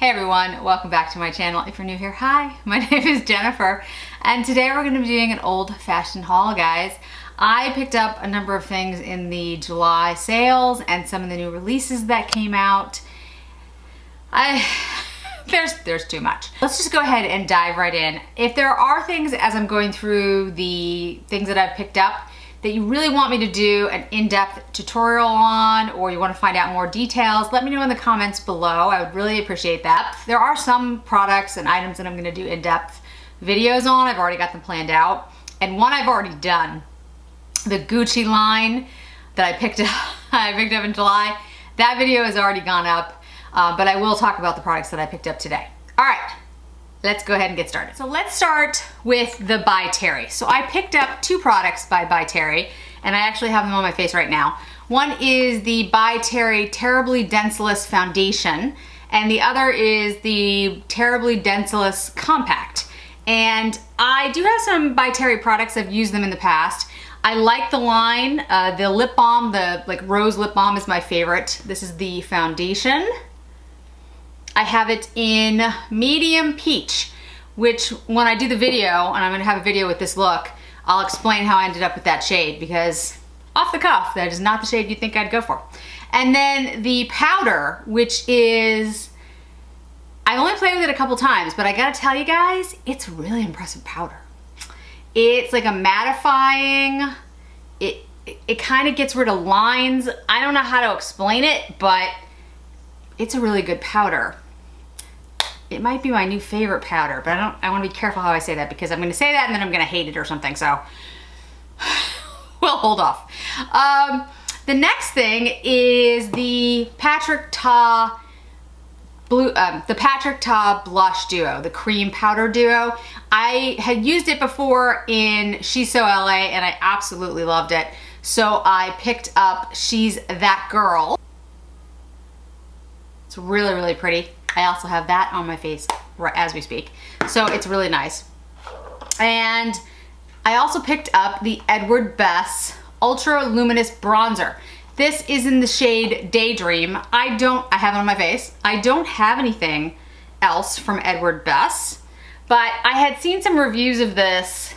Hey everyone, welcome back to my channel. If you're new here, hi, my name is Jennifer, and today we're going to be doing an old-fashioned haul, guys. I picked up a number of things in the July sales and some of the new releases that came out. There's too much. Let's just go ahead and dive right in. If there are things as I'm going through the things that I've picked up that you really want me to do an in-depth tutorial on, or you want to find out more details, let me know in the comments below. I would really appreciate that. There are some products and items that I'm going to do in-depth videos on. I've already got them planned out, and one I've already done. The Gucci line that I picked up in July. That video has already gone up, but I will talk about the products that I picked up today. All right. Let's go ahead and get started. So let's start with the By Terry. So I picked up two products by Terry, and I actually have them on my face right now. One is the By Terry Terribly Denseless Foundation, and the other is the Terribly Denseless Compact. And I do have some By Terry products. I've used them in the past. I like the line. The lip balm, the rose lip balm is my favorite. This is the foundation. I have it in medium peach, which when I do the video, and I'm gonna have a video with this look, I'll explain how I ended up with that shade, because off the cuff, that is not the shade you'd think I'd go for. And then the powder, which is, I only played with it a couple times, but I gotta tell you guys, it's really impressive powder. It's like a mattifying, it kind of gets rid of lines. I don't know how to explain it, but it's a really good powder. It might be my new favorite powder, but I want to be careful how I say that, because I'm going to say that and then I'm going to hate it or something, so we'll hold off. The next thing is the Patrick Ta Blush Duo, the cream powder duo. I had used it before in She's So LA and I absolutely loved it, so I picked up She's That Girl. It's really, really pretty. I also have that on my face right as we speak. So it's really nice. And I also picked up the Edward Bess Ultra Luminous Bronzer. This is in the shade Daydream. I have it on my face. I don't have anything else from Edward Bess, but I had seen some reviews of this,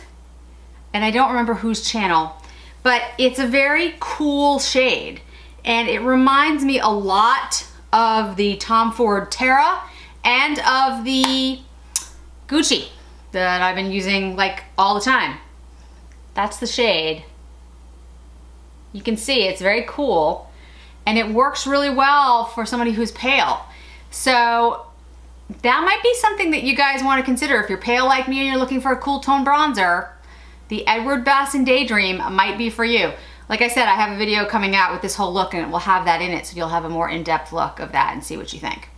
and I don't remember whose channel, but it's a very cool shade, and it reminds me a lot of the Tom Ford Terra and of the Gucci that I've been using like all the time. That's the shade. You can see it's very cool, and it works really well for somebody who's pale. So that might be something that you guys want to consider. If you're pale like me and you're looking for a cool tone bronzer, the Edward Bess and Daydream might be for you. Like I said, I have a video coming out with this whole look, and it will have that in it, so you'll have a more in-depth look of that and see what you think.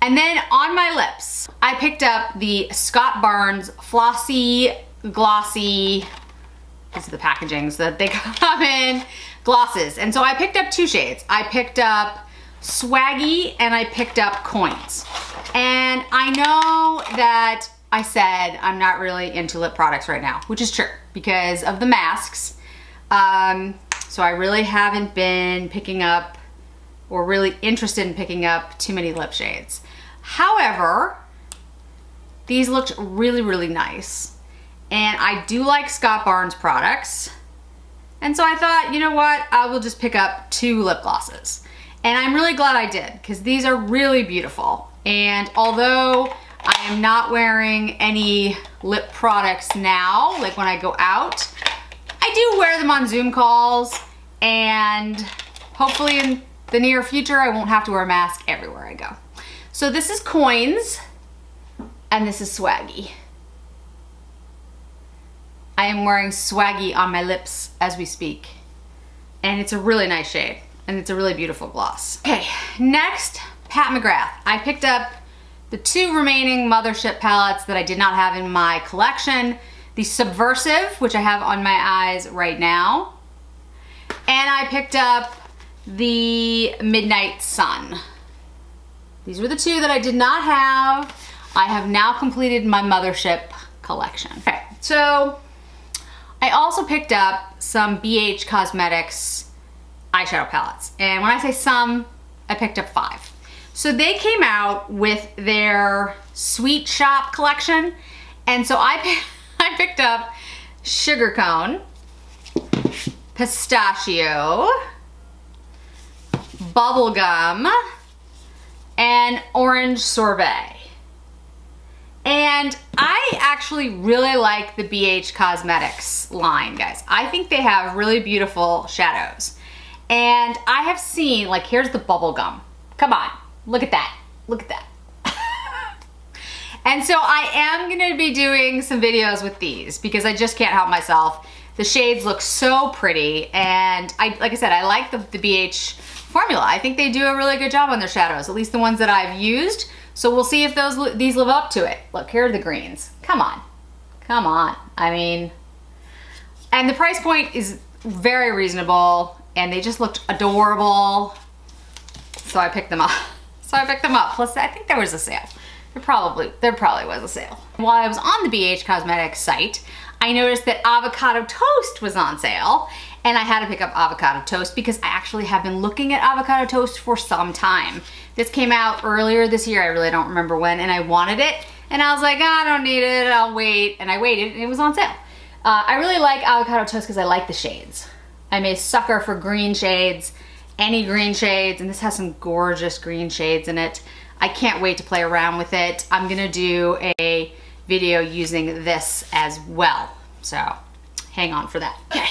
And then on my lips, I picked up the Scott Barnes Flossy Glossy, these are the packagings that they come in, glosses. And so I picked up two shades. I picked up Swaggy and I picked up Coins. And I know that I said I'm not really into lip products right now, which is true because of the masks. So I really haven't been picking up or really interested in picking up too many lip shades. However, these looked really, really nice. And I do like Scott Barnes products. And so I thought, you know what, I will just pick up two lip glosses. And I'm really glad I did, because these are really beautiful. And although I am not wearing any lip products now, like when I go out, I do wear them on Zoom calls, and hopefully in the near future I won't have to wear a mask everywhere I go. So this is Coins, and this is Swaggy. I am wearing Swaggy on my lips as we speak, and it's a really nice shade, and it's a really beautiful gloss. Okay, next, Pat McGrath. I picked up the two remaining Mothership palettes that I did not have in my collection. The Subversive, which I have on my eyes right now. And I picked up the Midnight Sun. These were the two that I did not have. I have now completed my Mothership collection. Okay, so I also picked up some BH Cosmetics eyeshadow palettes. And when I say some, I picked up 5. So they came out with their Sweet Shop collection. And so I picked up Sugar Cone, Pistachio, Bubblegum, and Orange Sorbet. And I actually really like the BH Cosmetics line, guys. I think they have really beautiful shadows. And I have seen, like, here's the Bubblegum. Come on, look at that, look at that. And so I am gonna be doing some videos with these because I just can't help myself. The shades look so pretty, and like I said, I like the BH formula. I think they do a really good job on their shadows, at least the ones that I've used. So we'll see if these live up to it. Look, here are the greens. Come on, come on. I mean, and the price point is very reasonable, and they just looked adorable. So I picked them up. Plus, I think there was a sale. There probably was a sale. While I was on the BH Cosmetics site, I noticed that avocado toast was on sale, and I had to pick up avocado toast because I actually have been looking at avocado toast for some time. This came out earlier this year, I really don't remember when, and I wanted it, and I was like, oh, I don't need it, I'll wait, and I waited, and it was on sale. I really like avocado toast because I like the shades. I'm a sucker for green shades, any green shades, and this has some gorgeous green shades in it. I can't wait to play around with it. I'm gonna do a video using this as well. So hang on for that. Okay,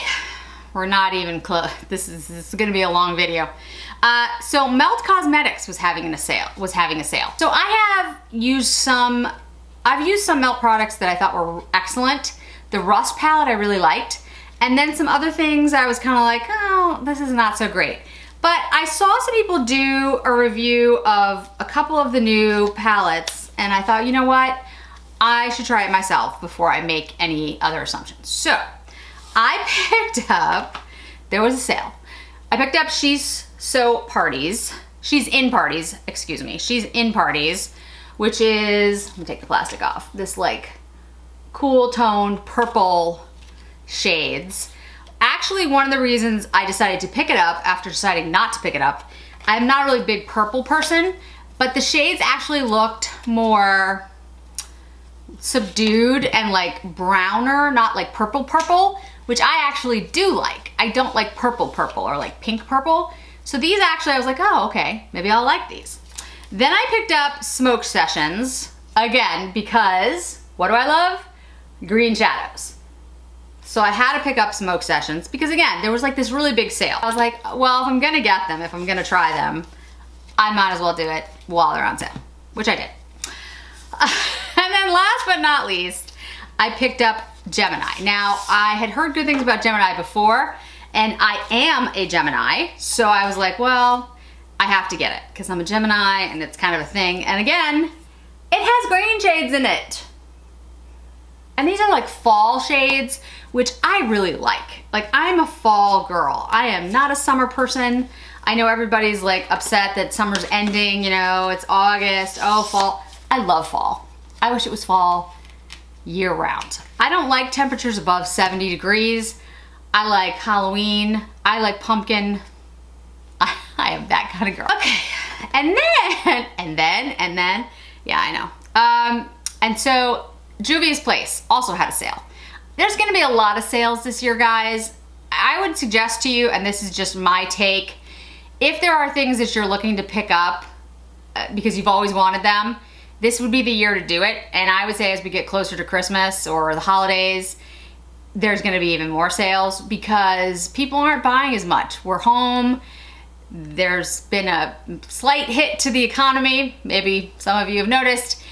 we're not even close. This is gonna be a long video. So Melt Cosmetics was having a sale. So I've used some Melt products that I thought were excellent. The Rust palette I really liked. And then some other things I was kind of like, oh, this is not so great. But I saw some people do a review of a couple of the new palettes, and I thought, you know what? I should try it myself before I make any other assumptions. So I picked up, there was a sale. I picked up She's in Parties, which is, let me take the plastic off, this like cool toned purple shades. Actually, one of the reasons I decided to pick it up after deciding not to pick it up, I'm not a really big purple person, but the shades actually looked more subdued and like browner, not like purple purple, which I actually do like. I don't like purple purple or like pink purple. So these actually, I was like, oh, okay, maybe I'll like these. Then I picked up Smoke Sessions, again, because what do I love? Green shadows. So I had to pick up Smoke Sessions because again, there was like this really big sale. I was like, well, if I'm gonna get them, if I'm gonna try them, I might as well do it while they're on sale, which I did. And then last but not least, I picked up Gemini. Now, I had heard good things about Gemini before, and I am a Gemini, so I was like, well, I have to get it because I'm a Gemini and it's kind of a thing. And again, it has green shades in it. And these are like fall shades, which I really like. Like, I'm a fall girl. I am not a summer person. I know everybody's like upset that summer's ending, you know, it's August, oh, fall. I love fall. I wish it was fall year round. I don't like temperatures above 70 degrees. I like Halloween. I like pumpkin. I am that kind of girl. Okay, and then, yeah, I know. And so Juvia's Place also had a sale. There's gonna be a lot of sales this year, guys. I would suggest to you, and this is just my take, if there are things that you're looking to pick up because you've always wanted them, this would be the year to do it. And I would say as we get closer to Christmas or the holidays, there's gonna be even more sales because people aren't buying as much. We're home. There's been a slight hit to the economy. Maybe some of you have noticed.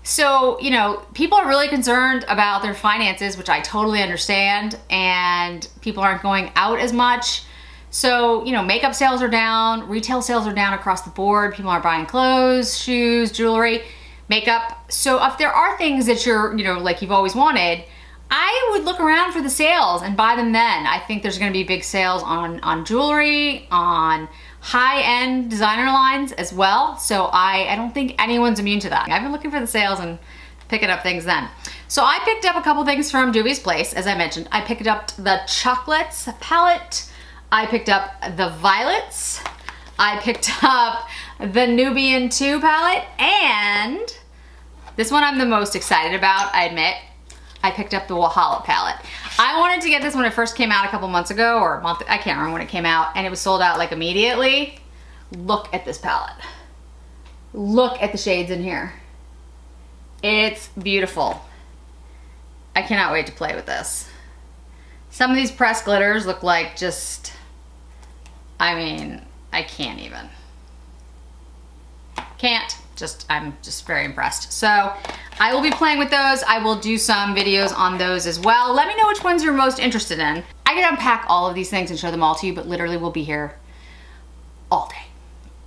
So, you know, people are really concerned about their finances, which I totally understand, and people aren't going out as much. So, you know, makeup sales are down, retail sales are down across the board. People aren't buying clothes, shoes, jewelry, makeup. So if there are things that you're, you know, like you've always wanted, I would look around for the sales and buy them then. I think there's gonna be big sales on jewelry, on high-end designer lines as well. So I don't think anyone's immune to that. I've been looking for the sales and picking up things then. So I picked up a couple things from Juvia's Place, as I mentioned. I picked up the Chocolates palette. I picked up the Violets. I picked up the Nubian 2 palette, and this one I'm the most excited about, I admit. I picked up the Walhalla palette. I wanted to get this when it first came out a couple months ago, or a month, I can't remember when it came out, and it was sold out like immediately. Look at this palette. Look at the shades in here. It's beautiful. I cannot wait to play with this. Some of these pressed glitters look like just, I mean, I can't even. Can't. I'm just very impressed. So I will be playing with those. I will do some videos on those as well. Let me know which ones you're most interested in. I can unpack all of these things and show them all to you, but literally we'll be here all day.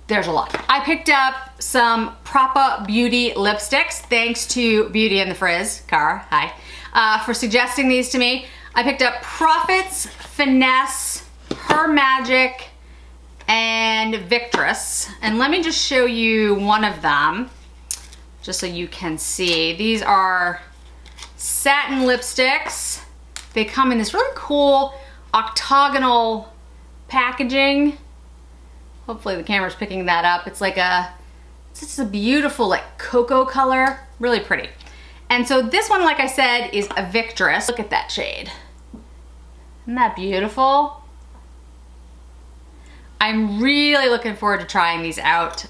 There's a lot. I picked up some Propa Beauty lipsticks, thanks to Beauty and the Frizz, Cara, hi, for suggesting these to me. I picked up Profits, Finesse, Her Magic, and Victress. And let me just show you one of them, just so you can see. These are satin lipsticks. They come in this really cool octagonal packaging. Hopefully the camera's picking that up. It's like it's just a beautiful like cocoa color, really pretty. And so this one, like I said, is a Victress. Look at that shade. Isn't that beautiful? I'm really looking forward to trying these out.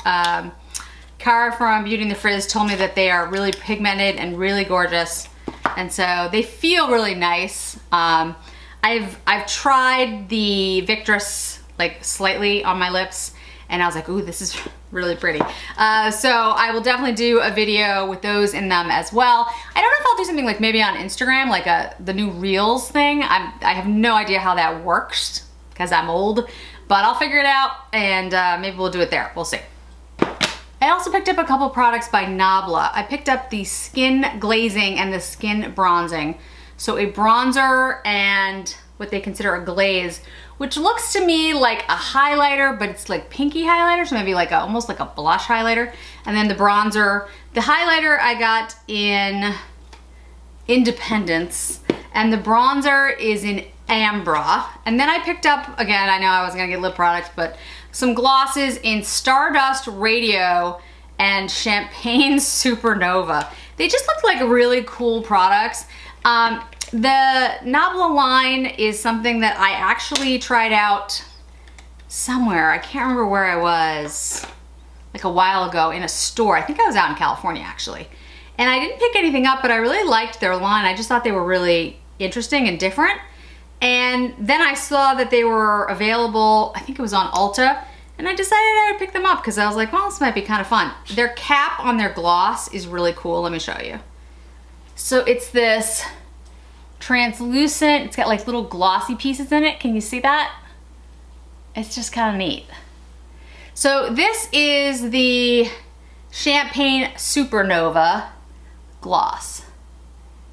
Cara from Beauty and the Frizz told me that they are really pigmented and really gorgeous. And so they feel really nice. I've tried the Victress like slightly on my lips and I was like, ooh, this is really pretty. So I will definitely do a video with those in them as well. I don't know if I'll do something like maybe on Instagram, like the new Reels thing. I have no idea how that works because I'm old, but I'll figure it out and maybe we'll do it there. We'll see. I also picked up a couple products by Nabla. I picked up the skin glazing and the skin bronzing. So a bronzer and what they consider a glaze, which looks to me like a highlighter, but it's like pinky highlighter, so maybe like almost like a blush highlighter. And then the bronzer. The highlighter I got in Independence, and the bronzer is in Ambra. And then I picked up, again, I know I was gonna get lip products, but some glosses in Stardust Radio and Champagne Supernova. They just looked like really cool products. The Nabla line is something that I actually tried out somewhere. I can't remember where I was, like a while ago in a store. I think I was out in California actually. And I didn't pick anything up, but I really liked their line. I just thought they were really interesting and different. And then I saw that they were available, I think it was on Ulta, and I decided I would pick them up because I was like, well, this might be kind of fun. Their cap on their gloss is really cool. Let me show you. So it's this translucent, it's got like little glossy pieces in it. Can you see that? It's just kind of neat. So this is the Champagne Supernova gloss.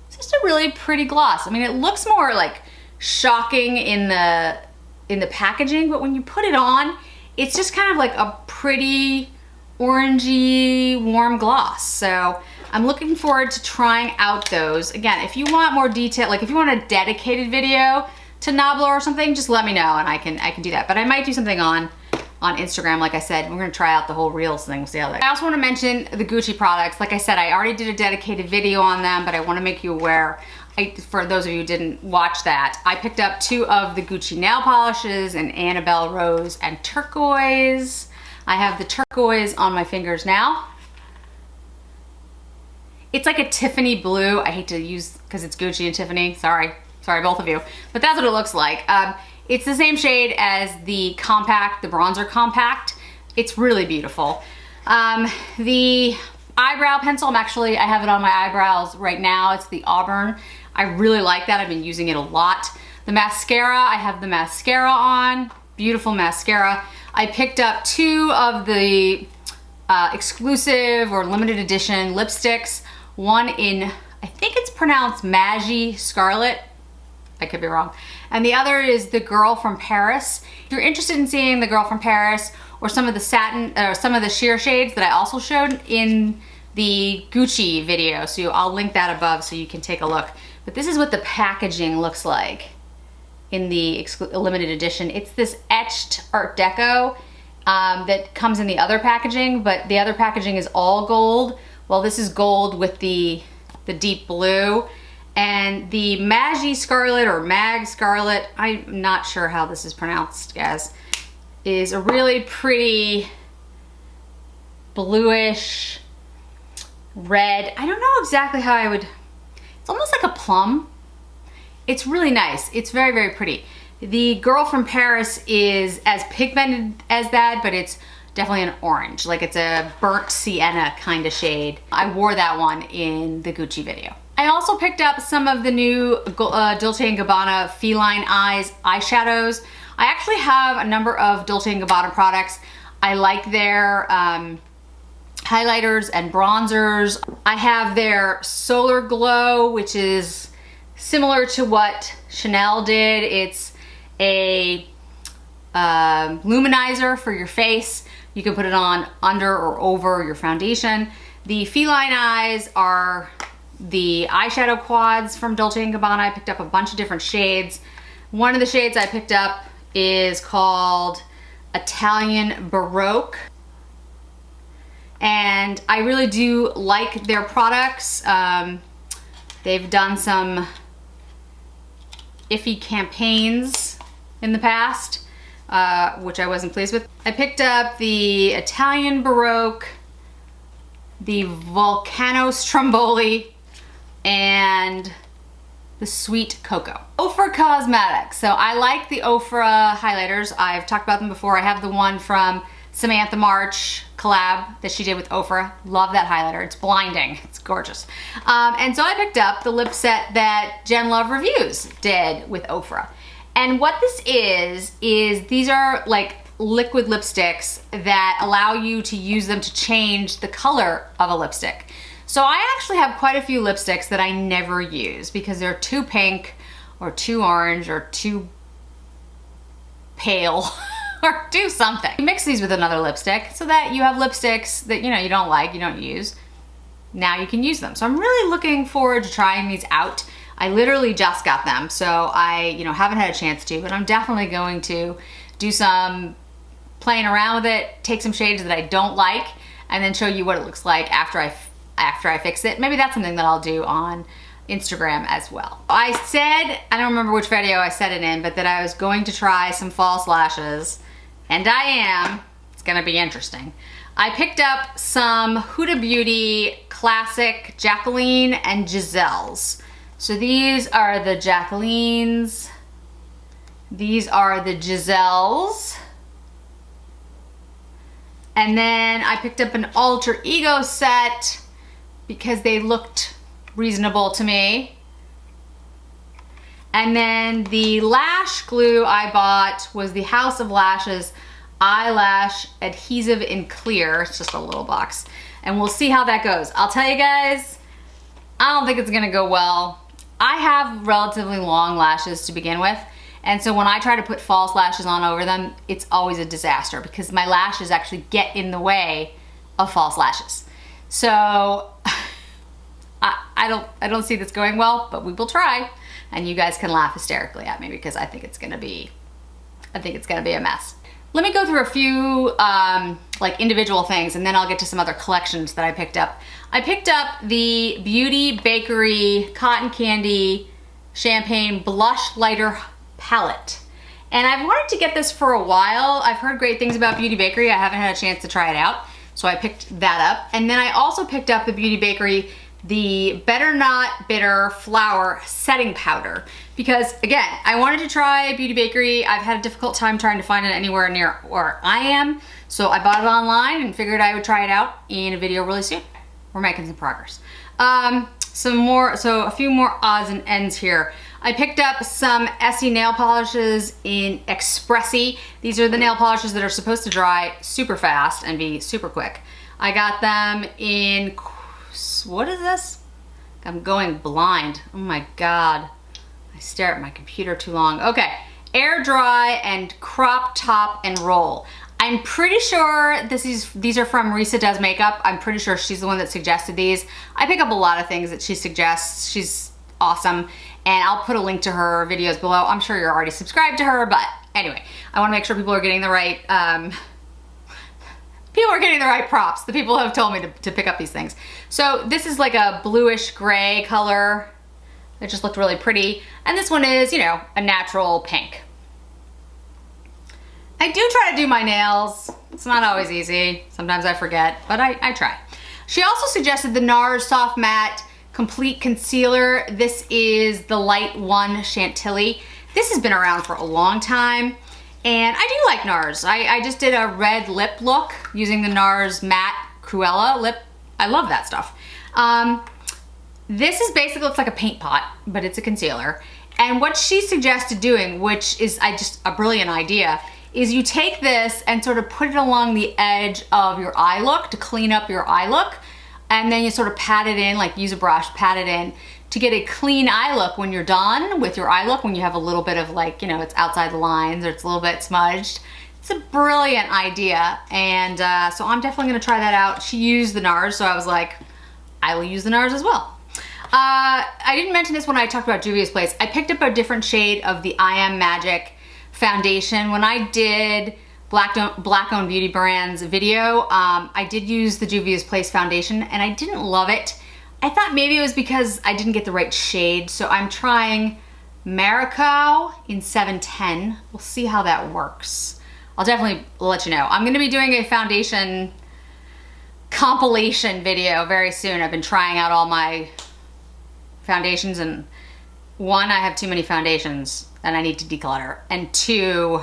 It's just a really pretty gloss. I mean, it looks more like shocking in the packaging, but when you put it on, it's just kind of like a pretty orangey warm gloss. So I'm looking forward to trying out those. Again, if you want more detail, like if you want a dedicated video to Nabla or something, just let me know and I can do that. But I might do something on Instagram, like I said. We're gonna try out the whole Reels thing, we'll see how that goes. I also wanna mention the Gucci products. Like I said, I already did a dedicated video on them, but I wanna make you aware, for those of you who didn't watch that, I picked up 2 of the Gucci nail polishes in Annabelle Rose and Turquoise. I have the turquoise on my fingers now. It's like a Tiffany blue. I hate to use, because it's Gucci and Tiffany, sorry both of you, but that's what it looks like. It's the same shade as the compact, the bronzer compact. It's really beautiful. The eyebrow pencil, I have it on my eyebrows right now. It's the Auburn. I really like that. I've been using it a lot. The mascara, I have the mascara on. Beautiful mascara. I picked up 2 of the exclusive or limited edition lipsticks. One in, I think it's pronounced Maggie Scarlet. I could be wrong. And the other is the Girl from Paris. If you're interested in seeing the Girl from Paris or some of the satin, or some of the sheer shades that I also showed in the Gucci video, so I'll link that above so you can take a look. But this is what the packaging looks like in the limited edition. It's this etched Art Deco, that comes in the other packaging, but the other packaging is all gold. Well, this is gold with the deep blue. And the Maggie Scarlet or Mag Scarlet, I'm not sure how this is pronounced, guys, is a really pretty bluish red. I don't know exactly how I would, it's almost like a plum. It's really nice. It's very, very pretty. The Girl from Paris is as pigmented as that, but it's definitely an orange. Like it's a burnt sienna kind of shade. I wore that one in the Gucci video. I also picked up some of the new Dolce & Gabbana Feline Eyes eyeshadows. I actually have a number of Dolce & Gabbana products. I like their highlighters and bronzers. I have their Solar Glow, which is similar to what Chanel did. It's a luminizer for your face. You can put it on under or over your foundation. The Feline Eyes are the eyeshadow quads from Dolce & Gabbana. I picked up a bunch of different shades. One of the shades I picked up is called Italian Baroque. And I really do like their products. They've done some iffy campaigns in the past, which I wasn't pleased with. I picked up the Italian Baroque, the Volcano Stromboli, and the Sweet Cocoa. OFRA Cosmetics. So I like the OFRA highlighters. I've talked about them before. I have the one from Samantha March collab that she did with OFRA. Love that highlighter. It's blinding. It's gorgeous. And so I picked up the lip set that Jen Love Reviews did with OFRA. And what this is these are like liquid lipsticks that allow you to use them to change the color of a lipstick. So I actually have quite a few lipsticks that I never use because they're too pink or too orange or too pale or do something. You mix these with another lipstick so that you have lipsticks that you don't like, you don't use. Now you can use them. So I'm really looking forward to trying these out. I literally just got them, so I haven't had a chance to, but I'm definitely going to do some playing around with it, take some shades that I don't like, and then show you what it looks like after I fix it. Maybe that's something that I'll do on Instagram as well. I said, I don't remember which video I said it in, but that I was going to try some false lashes, and I am. It's gonna be interesting. I picked up some Huda Beauty Classic Jacqueline and Giselle's. So these are the Jacqueline's, these are the Giselle's, and then I picked up an Alter Ego set because they looked reasonable to me. And then the lash glue I bought was the House of Lashes Eyelash Adhesive in Clear. It's just a little box. And we'll see how that goes. I'll tell you guys, I don't think it's gonna go well. I have relatively long lashes to begin with. And so when I try to put false lashes on over them, it's always a disaster because my lashes actually get in the way of false lashes. So I don't see this going well, but we will try. And you guys can laugh hysterically at me because I think it's gonna be a mess. Let me go through a few like individual things and then I'll get to some other collections that I picked up. I picked up the Beauty Bakerie Cotton Candy Champagne Blush Lighter Palette. And I've wanted to get this for a while. I've heard great things about Beauty Bakerie. I haven't had a chance to try it out. So I picked that up. And then I also picked up the Beauty Bakerie the Better Not Bitter Flour Setting Powder. Because again, I wanted to try Beauty Bakerie. I've had a difficult time trying to find it anywhere near where I am. So I bought it online and figured I would try it out in a video really soon. We're making some progress. A few more odds and ends here. I picked up some Essie nail polishes in Expressi. These are the nail polishes that are supposed to dry super fast and be super quick. I got them in, what is this? I'm going blind. Oh my God. I stare at my computer too long. Okay, air dry and crop top and roll. I'm pretty sure these are from Risa Does Makeup. I'm pretty sure she's the one that suggested these. I pick up a lot of things that she suggests. She's awesome. And I'll put a link to her videos below. I'm sure you're already subscribed to her, but anyway, I wanna make sure people are getting the right people are getting the right props. The people have told me to pick up these things. So this is like a bluish gray color. It just looked really pretty. And this one is, you know, a natural pink. I do try to do my nails. It's not always easy. Sometimes I forget, but I try. She also suggested the NARS Soft Matte Complete Concealer. This is the Light 1 Chantilly. This has been around for a long time, and I do like NARS. I just did a red lip look using the NARS Matte Cruella lip. I love that stuff. This is basically, looks like a paint pot, but it's a concealer. And what she suggested doing, which is just a brilliant idea, is you take this and sort of put it along the edge of your eye look to clean up your eye look. And then you sort of pat it in, like use a brush, pat it in to get a clean eye look when you're done with your eye look, when you have a little bit of like, you know, it's outside the lines or it's a little bit smudged. It's a brilliant idea. And so I'm definitely gonna try that out. She used the NARS, so I was like, I will use the NARS as well. I didn't mention this when I talked about Juvia's Place. I picked up a different shade of the I Am Magic foundation. When I did Black-owned beauty brands video, I did use the Juvia's Place foundation and I didn't love it. I thought maybe it was because I didn't get the right shade, so I'm trying Marico in 710. We'll see how that works. I'll definitely let you know. I'm gonna be doing a foundation compilation video very soon. I've been trying out all my foundations, and one, I have too many foundations and I need to declutter, and two,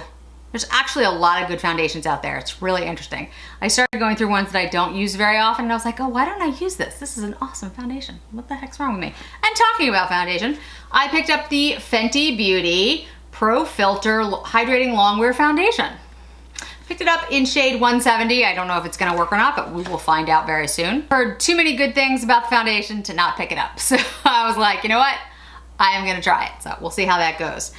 there's actually a lot of good foundations out there. It's really interesting. I started going through ones that I don't use very often and I was like, oh, why don't I use this? This is an awesome foundation. What the heck's wrong with me? And talking about foundation, I picked up the Fenty Beauty Pro Filter Hydrating Longwear Foundation. Picked it up in shade 170. I don't know if it's gonna work or not, but we will find out very soon. Heard too many good things about the foundation to not pick it up. So I was like, you know what? I am gonna try it. So we'll see how that goes.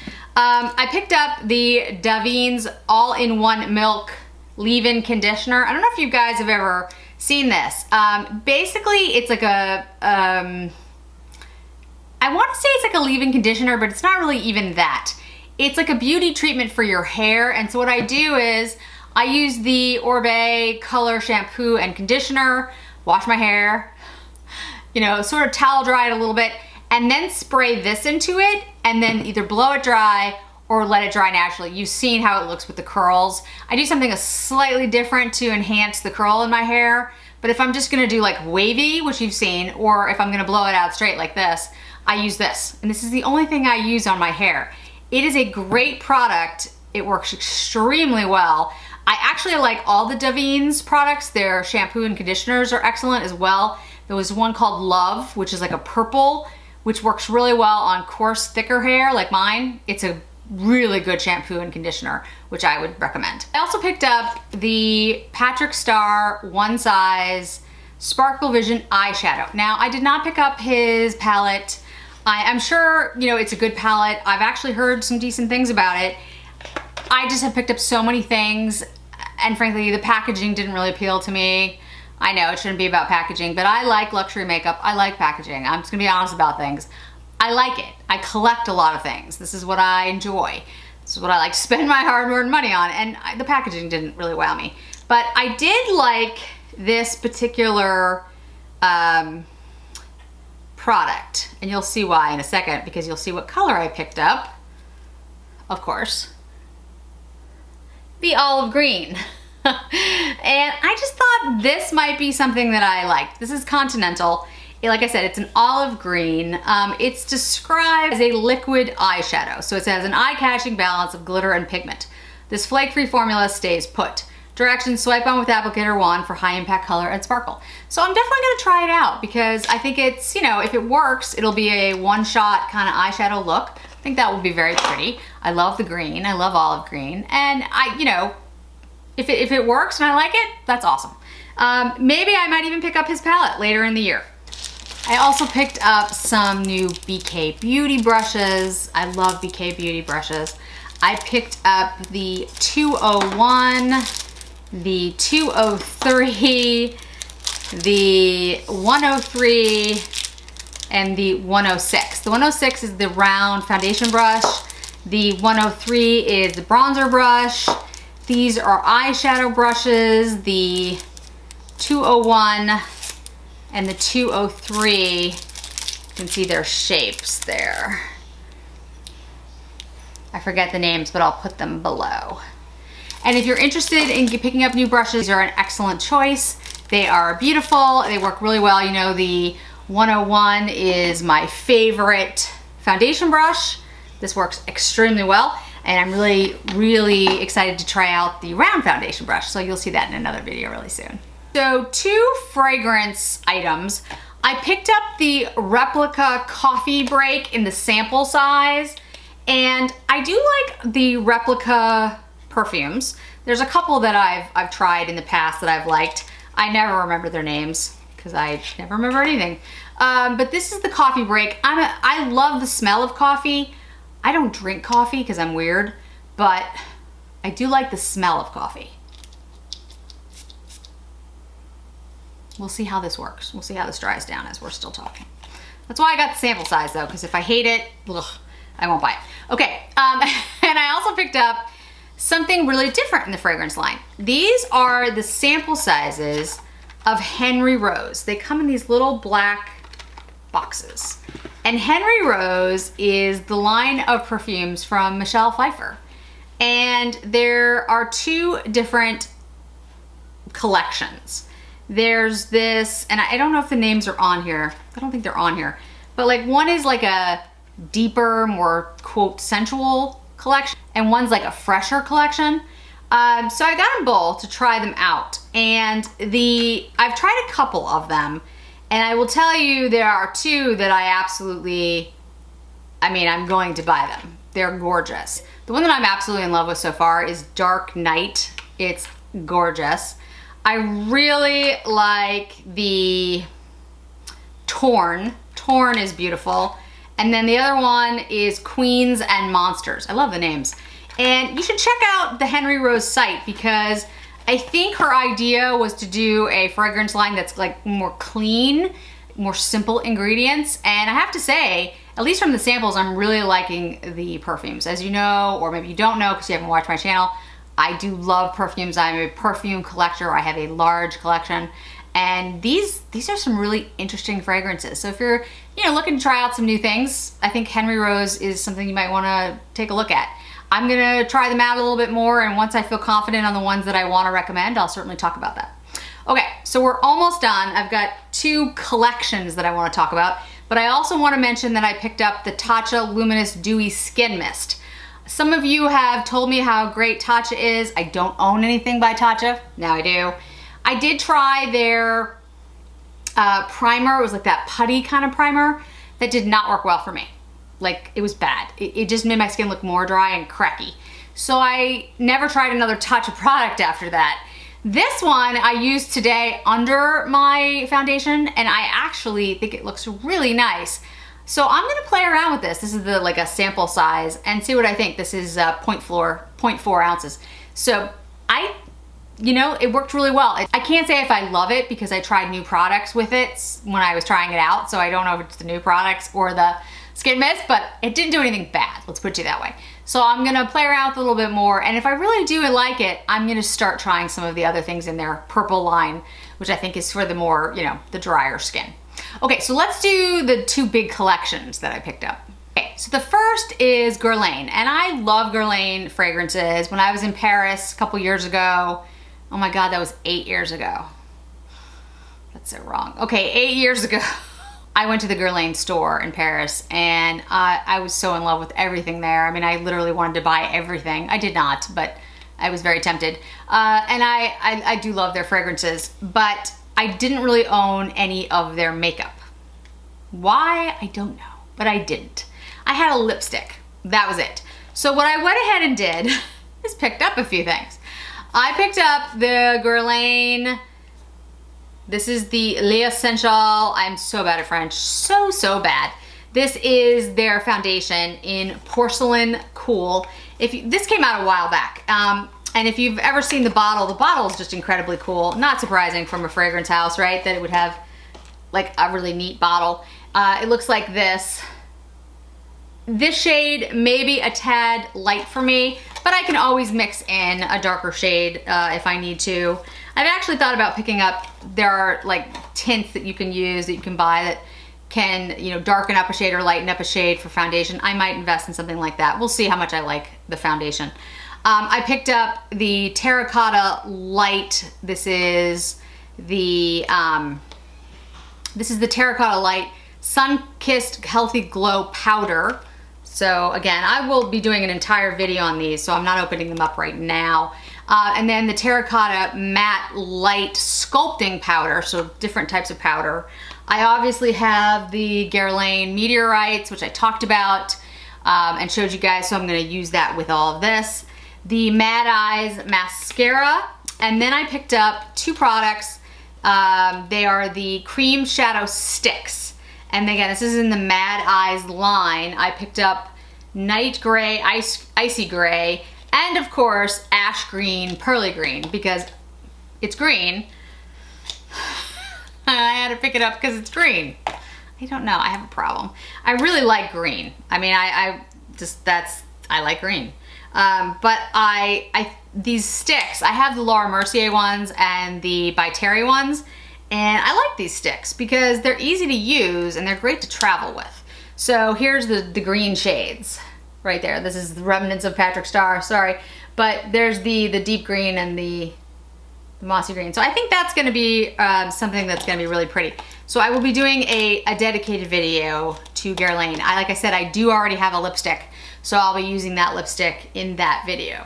I picked up the DAVINES All-in-One Milk Leave-In Conditioner. I don't know if you guys have ever seen this. Basically, it's like a, I want to say it's like a leave-in conditioner, but it's not really even that. It's like a beauty treatment for your hair. And so what I do is I use the Orbe Color Shampoo and Conditioner, wash my hair, you know, sort of towel dry it a little bit, and then spray this into it and then either blow it dry or let it dry naturally. You've seen how it looks with the curls. I do something slightly different to enhance the curl in my hair, but if I'm just gonna do like wavy, which you've seen, or if I'm gonna blow it out straight like this, I use this. And this is the only thing I use on my hair. It is a great product. It works extremely well. I actually like all the DAVINES products. Their shampoo and conditioners are excellent as well. There was one called Love, which is like a purple, which works really well on coarse, thicker hair like mine. It's a really good shampoo and conditioner, which I would recommend. I also picked up the Patrick Starr One Size Sparkle Vision eyeshadow. Now, I did not pick up his palette. I'm sure, you know, it's a good palette. I've actually heard some decent things about it. I just have picked up so many things, and frankly, the packaging didn't really appeal to me. I know it shouldn't be about packaging, but I like luxury makeup. I like packaging. I'm just gonna be honest about things. I like it. I collect a lot of things. This is what I enjoy. This is what I like to spend my hard-earned money on, and the packaging didn't really wow me. But I did like this particular product, and you'll see why in a second, because you'll see what color I picked up. Of course, the olive green. And I just thought this might be something that I liked. This is Continental. Like I said, it's an olive green. It's described as a liquid eyeshadow. So it says an eye-catching balance of glitter and pigment. This flake-free formula stays put. Directions: swipe on with applicator wand for high impact color and sparkle. So I'm definitely gonna try it out because I think it's, you know, if it works, it'll be a one-shot kind of eyeshadow look. I think that will be very pretty. I love the green. I love olive green. And you know, if it works and I like it, that's awesome. Maybe I might even pick up his palette later in the year. I also picked up some new BK Beauty brushes. I love BK Beauty brushes. I picked up the 201, the 203, the 103, and the 106. The 106 is the round foundation brush. The 103 is the bronzer brush. These are eyeshadow brushes, the 201 and the 203. You can see their shapes there. I forget the names, but I'll put them below. And if you're interested in picking up new brushes, these are an excellent choice. They are beautiful, they work really well. You know, the 101 is my favorite foundation brush. This works extremely well, and I'm really, really excited to try out the round foundation brush. So you'll see that in another video really soon. So 2 fragrance items. I picked up the Replica Coffee Break in the sample size, and I do like the Replica perfumes. There's a couple that I've tried in the past that I've liked. I never remember their names because I never remember anything. But this is the Coffee Break. I love the smell of coffee. I don't drink coffee because I'm weird, but I do like the smell of coffee. We'll see how this works. We'll see how this dries down as we're still talking. That's why I got the sample size though, because if I hate it, ugh, I won't buy it. Okay, and I also picked up something really different in the fragrance line. These are the sample sizes of Henry Rose. They come in these little black boxes. And Henry Rose is the line of perfumes from Michelle Pfeiffer. And there are 2 different collections. There's this, and I don't know if the names are on here. I don't think they're on here. But like one is like a deeper, more quote sensual collection, and one's like a fresher collection. So I got them both to try them out. And I've tried a couple of them, and I will tell you there are 2 that I absolutely, I'm going to buy them. They're gorgeous. The one that I'm absolutely in love with so far is Dark Night. It's gorgeous. I really like the Torn. Torn is beautiful. And then the other one is Queens and Monsters. I love the names. And you should check out the Henry Rose site, because I think her idea was to do a fragrance line that's like more clean, more simple ingredients. And I have to say, at least from the samples, I'm really liking the perfumes. As you know, or maybe you don't know because you haven't watched my channel, I do love perfumes. I'm a perfume collector. I have a large collection. And these are some really interesting fragrances. So if you're looking to try out some new things, I think Henry Rose is something you might want to take a look at. I'm gonna try them out a little bit more, and once I feel confident on the ones that I want to recommend, I'll certainly talk about that. Okay, so we're almost done. I've got 2 collections that I want to talk about, but I also want to mention that I picked up the Tatcha Luminous Dewy Skin Mist. Some of you have told me how great Tatcha is. I don't own anything by Tatcha. Now I do. I did try their primer. It was like that putty kind of primer. That did not work well for me. Like, it was bad. It just made my skin look more dry and cracky. So I never tried another Tatcha product after that. This one I used today under my foundation, and I actually think it looks really nice. So I'm gonna play around with this. This is like a sample size, and see what I think. This is 0.4 ounces. So it worked really well. I can't say if I love it because I tried new products with it when I was trying it out. So I don't know if it's the new products or the skin mist, but it didn't do anything bad. Let's put it that way. So I'm gonna play around with it a little bit more. And if I really do like it, I'm gonna start trying some of the other things in their purple line, which I think is for the more, the drier skin. Okay, so let's do the 2 big collections that I picked up. Okay, so the first is Guerlain, and I love Guerlain fragrances. When I was in Paris a couple years ago, oh my God, that was 8 years ago. That's so wrong. Okay, 8 years ago, I went to the Guerlain store in Paris, and I was so in love with everything there. I literally wanted to buy everything. I did not, but I was very tempted. And I do love their fragrances, but I didn't really own any of their makeup. Why? I don't know, but I didn't. I had a lipstick. That was it. So what I went ahead and did is picked up a few things. I picked up the Guerlain. This is the L'Essential. I'm so bad at French. So bad. This is their foundation in Porcelain Cool. This came out a while back. And if you've ever seen the bottle is just incredibly cool. Not surprising from a fragrance house, right? That it would have like a really neat bottle. It looks like this. This shade may be a tad light for me, but I can always mix in a darker shade if I need to. I've actually thought about picking up, there are like tints that you can use, that you can buy that can, you know, darken up a shade or lighten up a shade for foundation. I might invest in something like that. We'll see how much I like the foundation. I picked up the Terracotta Light. This is the Terracotta Light Sun-Kissed Healthy Glow Powder. So again, I will be doing an entire video on these, so I'm not opening them up right now. And then the Terracotta Matte Light Sculpting Powder, so different types of powder. I obviously have the Guerlain Meteorites, which I talked about and showed you guys, so I'm gonna use that with all of this. The Mad Eyes Mascara, and then I picked up two products. They are the Cream Shadow Sticks. And again, this is in the Mad Eyes line. I picked up Night Gray, Icy Gray, and of course, Ash Green, Pearly Green, because it's green. I had to pick it up because it's green. I don't know, I have a problem. I really like green. I mean, I like green. But these sticks, I have the Laura Mercier ones and the By Terry ones, and I like these sticks because they're easy to use and they're great to travel with. So here's the green shades right there. This is the remnants of Patrick Starr, sorry. But there's the deep green and the mossy green. So I think that's gonna be something that's gonna be really pretty. So I will be doing a dedicated video to Guerlain. Like I said, I do already have a lipstick, so I'll be using that lipstick in that video.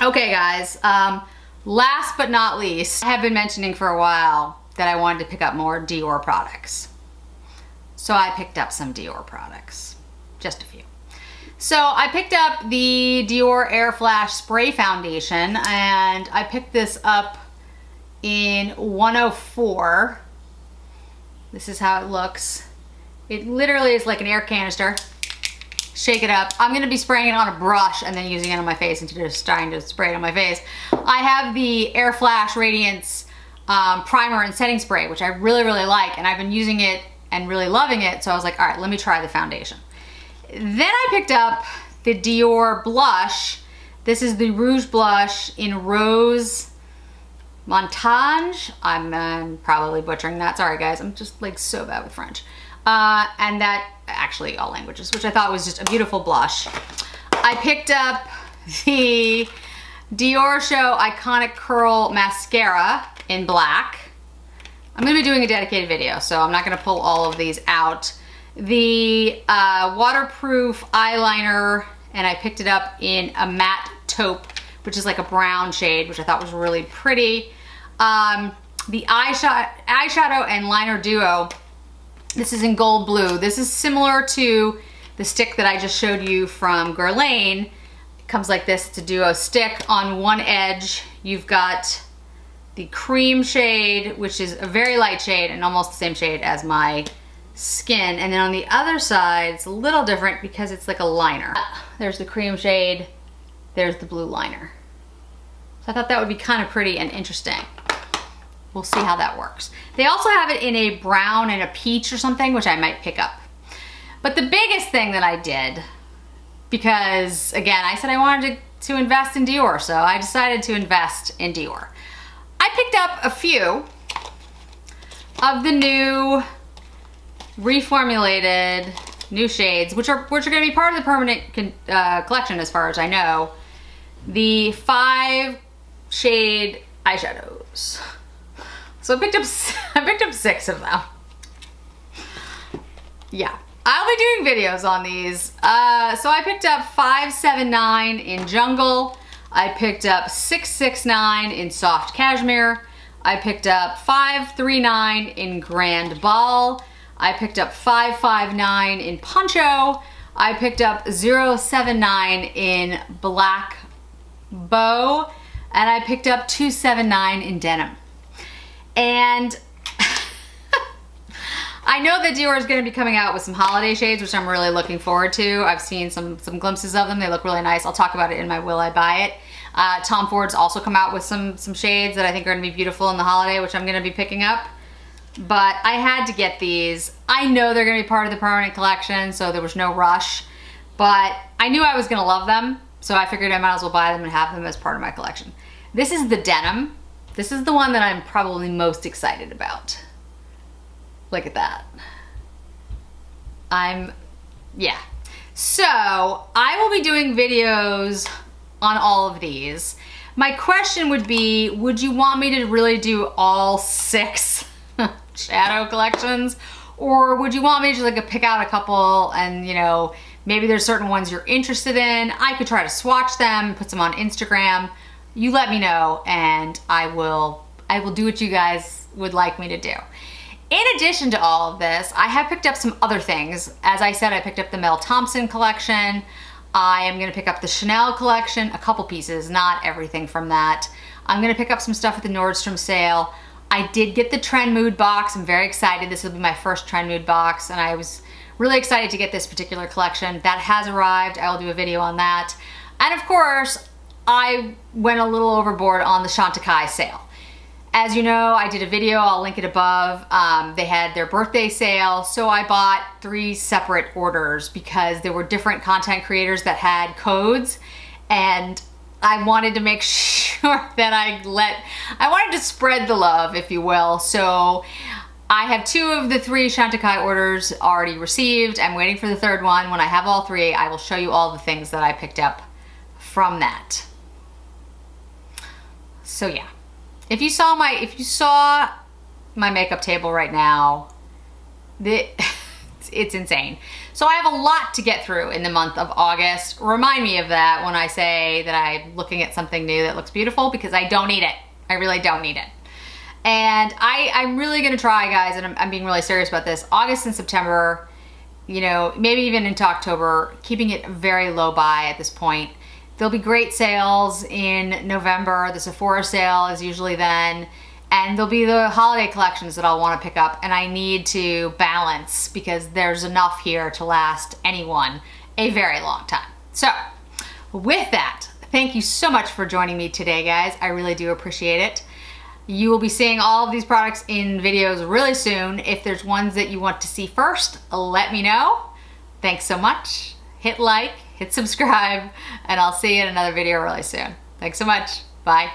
Okay guys, last but not least, I have been mentioning for a while that I wanted to pick up more Dior products. So I picked up some Dior products, just a few. So I picked up the Dior Air Flash Spray Foundation, and I picked this up in 104. This is how it looks. It literally is like an air canister. Shake it up. I'm gonna be spraying it on a brush and then using it on my face instead of just trying to spray it on my face. I have the Air Flash Radiance primer and setting spray, which I really, really like, and I've been using it and really loving it, so I was like, all right, let me try the foundation. Then I picked up the Dior blush. This is the Rouge Blush in Rose Montage. I'm probably butchering that. Sorry guys, I'm just like so bad with French. And that, actually all languages, which I thought was just a beautiful blush. I picked up the Dior Show Iconic Curl Mascara in black. I'm gonna be doing a dedicated video, so I'm not gonna pull all of these out. The waterproof eyeliner, and I picked it up in a matte taupe, which is like a brown shade, which I thought was really pretty. The eyeshadow and liner duo, this is in gold blue. This is similar to the stick that I just showed you from Guerlain. It comes like this. It's a duo stick. On one edge, you've got the cream shade, which is a very light shade and almost the same shade as my skin. And then on the other side, it's a little different because it's like a liner. There's the cream shade. There's the blue liner. So I thought that would be kind of pretty and interesting. We'll see how that works. They also have it in a brown and a peach or something, which I might pick up. But the biggest thing that I did, because again, I said I wanted to invest in Dior, so I decided to invest in Dior. I picked up a few of the new reformulated new shades, which are going to be part of the permanent collection as far as I know. The 5 shade eyeshadows. So I picked up 6 of them. Yeah, I'll be doing videos on these. So I picked up 579 in Jungle. I picked up 669 in Soft Cashmere. I picked up 539 in Grand Ball. I picked up 559 in Poncho. I picked up 079 in Black Bow. And I picked up 279 in Denim. And I know that Dior is going to be coming out with some holiday shades, which I'm really looking forward to. I've seen some glimpses of them. They look really nice. I'll talk about it in my Will I Buy It. Tom Ford's also come out with some shades that I think are going to be beautiful in the holiday, which I'm going to be picking up. But I had to get these. I know they're going to be part of the permanent collection, so there was no rush. But I knew I was going to love them. So I figured I might as well buy them and have them as part of my collection. This is the denim. This is the one that I'm probably most excited about. Look at that. Yeah. So I will be doing videos on all of these. My question would be, would you want me to really do all 6 shadow collections? Or would you want me to like pick out a couple and, you know, maybe there's certain ones you're interested in. I could try to swatch them, put them on Instagram. You let me know and I will do what you guys would like me to do. In addition to all of this, I have picked up some other things. As I said, I picked up the Mel Thompson collection. I am gonna pick up the Chanel collection, a couple pieces, not everything from that. I'm gonna pick up some stuff at the Nordstrom sale. I did get the Trend Mood box. I'm very excited. This will be my first Trend Mood box, and I was really excited to get this particular collection. That has arrived. I will do a video on that. And of course, I went a little overboard on the Chantecaille sale. As you know, I did a video, I'll link it above. They had their birthday sale, so I bought 3 separate orders because there were different content creators that had codes, and I wanted to make sure that I wanted to spread the love, if you will. So I have 2 of the 3 Chantecaille orders already received. I'm waiting for the 3rd one. When I have all 3, I will show you all the things that I picked up from that. So yeah, if you saw my makeup table right now, it's insane. So I have a lot to get through in the month of August. Remind me of that when I say that I'm looking at something new that looks beautiful, because I don't need it. I really don't need it. And I'm really gonna try, guys, and I'm being really serious about this, August and September, you know, maybe even into October, keeping it very low buy at this point. There'll be great sales in November. The Sephora sale is usually then. And there'll be the holiday collections that I'll want to pick up, and I need to balance because there's enough here to last anyone a very long time. So with that, thank you so much for joining me today, guys. I really do appreciate it. You will be seeing all of these products in videos really soon. If there's ones that you want to see first, let me know. Thanks so much. Hit like, hit subscribe, and I'll see you in another video really soon. Thanks so much. Bye.